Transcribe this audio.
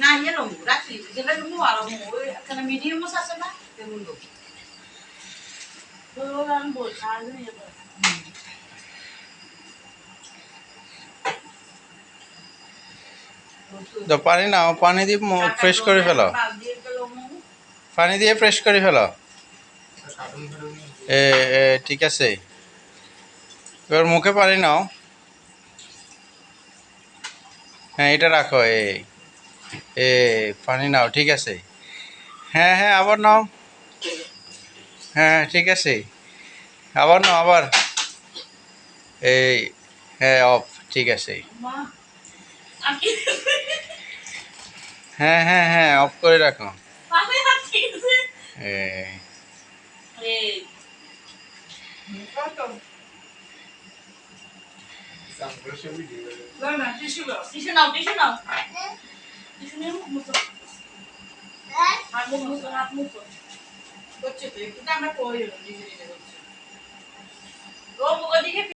না ইয়ে নেবো রাখি যেটা তুমি আরো ওই একটা মিডিয়াম মাছ আছে না তেমন দেবো আমি বলছি তো পানি নাও, পানি দিয়ে ফ্রেশ করে ফেলো, পানি দিয়ে ফ্রেশ করে ফেলো। এ ঠিক আছে, এবার মুখে পানি নাও। হ্যাঁ এটা রাখো, এ পানি নাও, ঠিক আছে। হ্যাঁ হ্যাঁ আবার নাও, হ্যাঁ ঠিক আছে, আবার নাও আবার। এই হ্যাঁ অফ, ঠিক আছে। হ্যাঁ হ্যাঁ হ্যাঁ অফ করে রাখো। টিস্যু নাও টিস্যু নাও টিস্যু নিয়ে মুখ মুছো হাত মুখ মুছো হাত মুছো করছে তো একটু আমরা করি নিজে নিজে করছে ও মুখ দিকে